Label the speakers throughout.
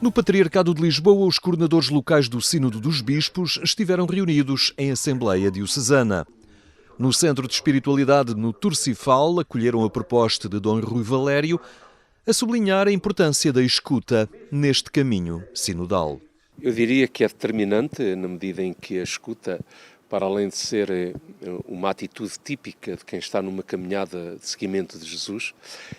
Speaker 1: No Patriarcado de Lisboa, os coordenadores locais do Sínodo dos Bispos estiveram reunidos em Assembleia Diocesana. No Centro de Espiritualidade, no Turcifal, acolheram a proposta de Dom Rui Valério a sublinhar a importância da escuta neste caminho sinodal.
Speaker 2: Eu diria que é determinante na medida em que a escuta, para além de ser uma atitude típica de quem está numa caminhada de seguimento de Jesus,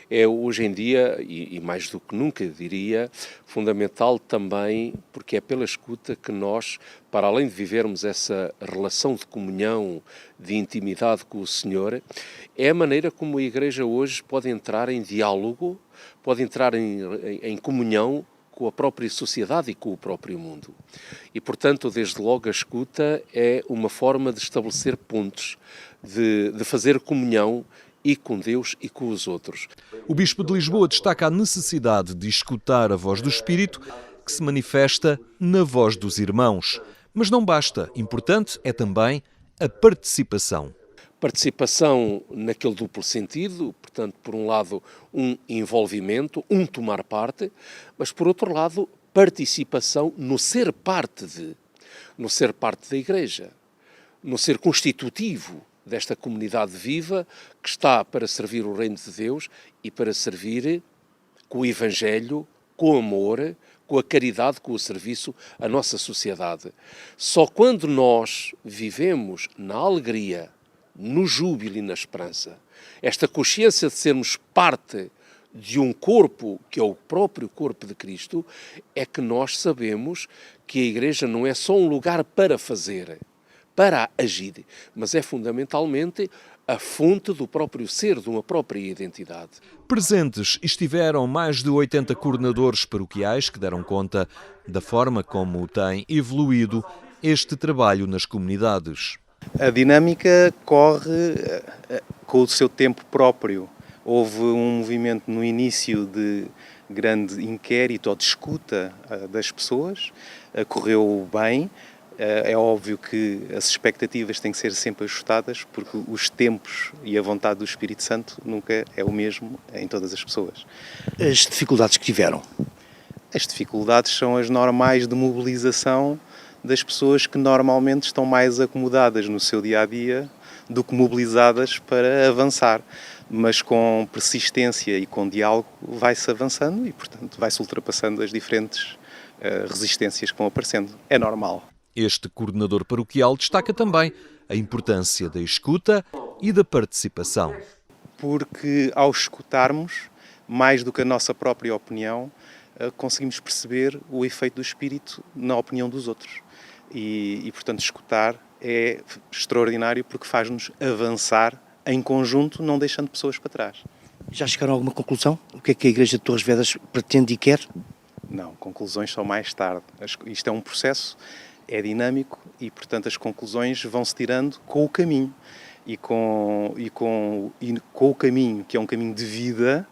Speaker 2: é hoje em dia, e mais do que nunca diria, fundamental também porque é pela escuta que nós, para além de vivermos essa relação de comunhão, de intimidade com o Senhor, é a maneira como a Igreja hoje pode entrar em diálogo, pode entrar em comunhão com a própria sociedade e com o próprio mundo. E, portanto, desde logo a escuta é uma forma de estabelecer pontos, de fazer comunhão e com Deus e com os outros.
Speaker 1: O Bispo de Lisboa destaca a necessidade de escutar a voz do Espírito, que se manifesta na voz dos irmãos. Mas não basta. Importante é também a participação.
Speaker 2: Participação naquele duplo sentido, portanto, por um lado, um envolvimento, um tomar parte, mas, por outro lado, participação no ser parte da Igreja, no ser constitutivo desta comunidade viva que está para servir o reino de Deus e para servir com o Evangelho, com o amor, com a caridade, com o serviço à nossa sociedade. Só quando nós vivemos na alegria, no júbilo e na esperança, esta consciência de sermos parte de um corpo que é o próprio corpo de Cristo, é que nós sabemos que a Igreja não é só um lugar para fazer, para agir, mas é fundamentalmente a fonte do próprio ser, de uma própria identidade.
Speaker 1: Presentes estiveram mais de 80 coordenadores paroquiais que deram conta da forma como tem evoluído este trabalho nas comunidades.
Speaker 3: A dinâmica corre com o seu tempo próprio. Houve um movimento no início de grande inquérito ou de escuta das pessoas, correu bem. É óbvio que as expectativas têm que ser sempre ajustadas, porque os tempos e a vontade do Espírito Santo nunca é o mesmo em todas as pessoas.
Speaker 4: As dificuldades que tiveram?
Speaker 3: As dificuldades são as normais de mobilização das pessoas que normalmente estão mais acomodadas no seu dia-a-dia do que mobilizadas para avançar. Mas com persistência e com diálogo vai-se avançando e, portanto, vai-se ultrapassando as diferentes resistências que vão aparecendo. É normal.
Speaker 1: Este coordenador paroquial destaca também a importância da escuta e da participação.
Speaker 3: Porque ao escutarmos, mais do que a nossa própria opinião, conseguimos perceber o efeito do Espírito na opinião dos outros. E, portanto, escutar é extraordinário porque faz-nos avançar em conjunto, não deixando pessoas para trás.
Speaker 4: Já chegaram a alguma conclusão? O que é que a Igreja de Torres Vedras pretende e quer?
Speaker 3: Não, conclusões só mais tarde. Isto é um processo, é dinâmico e, portanto, as conclusões vão-se tirando com o caminho. E com o caminho, que é um caminho de vida,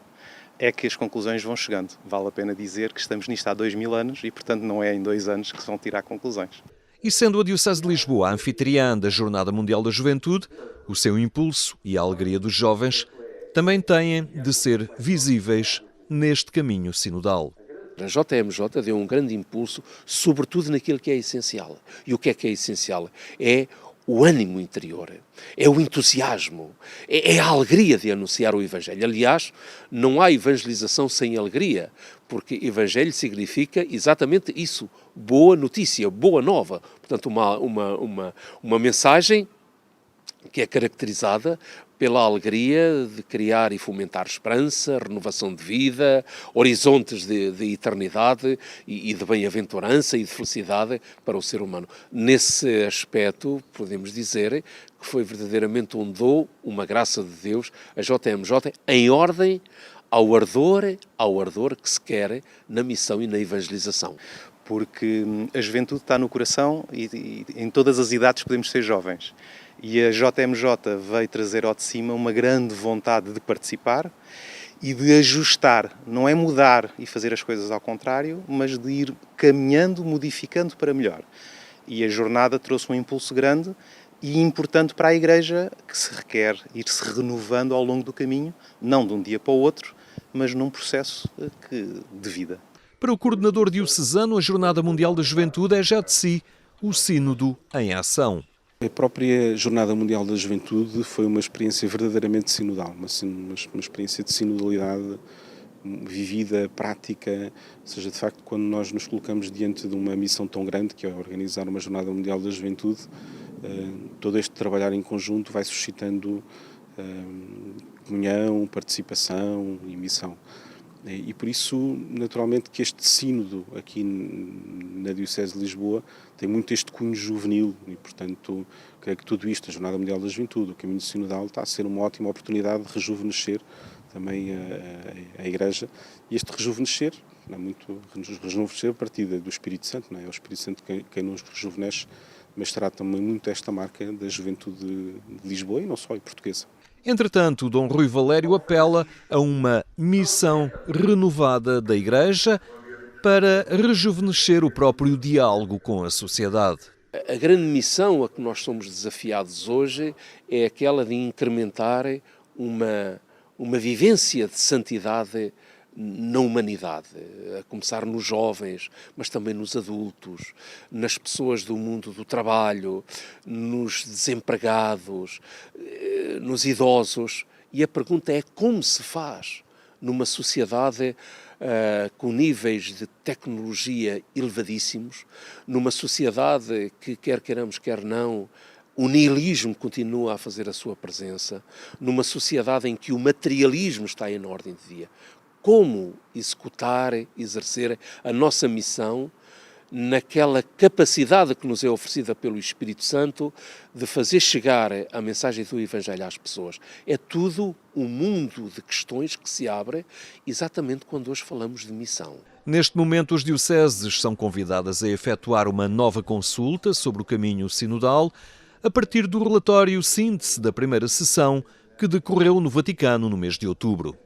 Speaker 3: é que as conclusões vão chegando. Vale a pena dizer que estamos nisto há 2000 anos e, portanto, não é em 2 anos que se vão tirar conclusões.
Speaker 1: E sendo a Diocese de Lisboa a anfitriã da Jornada Mundial da Juventude, o seu impulso e a alegria dos jovens também têm de ser visíveis neste caminho sinodal.
Speaker 2: A JMJ deu um grande impulso, sobretudo naquilo que é essencial. E o que é essencial? É o ânimo interior, é o entusiasmo, é a alegria de anunciar o Evangelho. Aliás, não há evangelização sem alegria, porque Evangelho significa exatamente isso, boa notícia, boa nova. Portanto, uma mensagem que é caracterizada pela alegria de criar e fomentar esperança, renovação de vida, horizontes de eternidade e de bem-aventurança e de felicidade para o ser humano. Nesse aspecto, podemos dizer que foi verdadeiramente um dom, uma graça de Deus, a JMJ, em ordem ao ardor que se quer na missão e na evangelização.
Speaker 3: Porque a juventude está no coração e em todas as idades podemos ser jovens. E a JMJ veio trazer ao de cima uma grande vontade de participar e de ajustar, não é mudar e fazer as coisas ao contrário, mas de ir caminhando, modificando para melhor. E a jornada trouxe um impulso grande e importante para a Igreja, que se requer ir-se renovando ao longo do caminho, não de um dia para o outro, mas num processo de vida.
Speaker 1: Para o coordenador diocesano, a Jornada Mundial da Juventude é já de si o sínodo em ação.
Speaker 5: A própria Jornada Mundial da Juventude foi uma experiência verdadeiramente sinodal, uma experiência de sinodalidade vivida, prática, ou seja, de facto, quando nós nos colocamos diante de uma missão tão grande, que é organizar uma Jornada Mundial da Juventude, todo este trabalhar em conjunto vai suscitando comunhão, participação e missão. E por isso, naturalmente, que este sínodo aqui na Diocese de Lisboa tem muito este cunho juvenil e, portanto, creio que tudo isto, a Jornada Mundial da Juventude, o caminho sinodal, está a ser uma ótima oportunidade de rejuvenescer também a Igreja. E este rejuvenescer, rejuvenescer a partir do Espírito Santo, não é? É o Espírito Santo quem nos rejuvenesce, mas terá também muito esta marca da juventude de Lisboa e não só, e portuguesa.
Speaker 1: Entretanto, Dom Rui Valério apela a uma missão renovada da Igreja para rejuvenescer o próprio diálogo com a sociedade.
Speaker 2: A grande missão a que nós somos desafiados hoje é aquela de incrementar uma vivência de santidade na humanidade, a começar nos jovens, mas também nos adultos, nas pessoas do mundo do trabalho, nos desempregados, nos idosos. E a pergunta é como se faz numa sociedade com níveis de tecnologia elevadíssimos, numa sociedade que, quer queiramos, quer não, o nihilismo continua a fazer a sua presença, numa sociedade em que o materialismo está em ordem de dia. Como executar, exercer a nossa missão naquela capacidade que nos é oferecida pelo Espírito Santo de fazer chegar a mensagem do Evangelho às pessoas. É tudo um mundo de questões que se abre exatamente quando hoje falamos de missão.
Speaker 1: Neste momento, as dioceses são convidadas a efetuar uma nova consulta sobre o caminho sinodal a partir do relatório síntese da primeira sessão que decorreu no Vaticano no mês de outubro.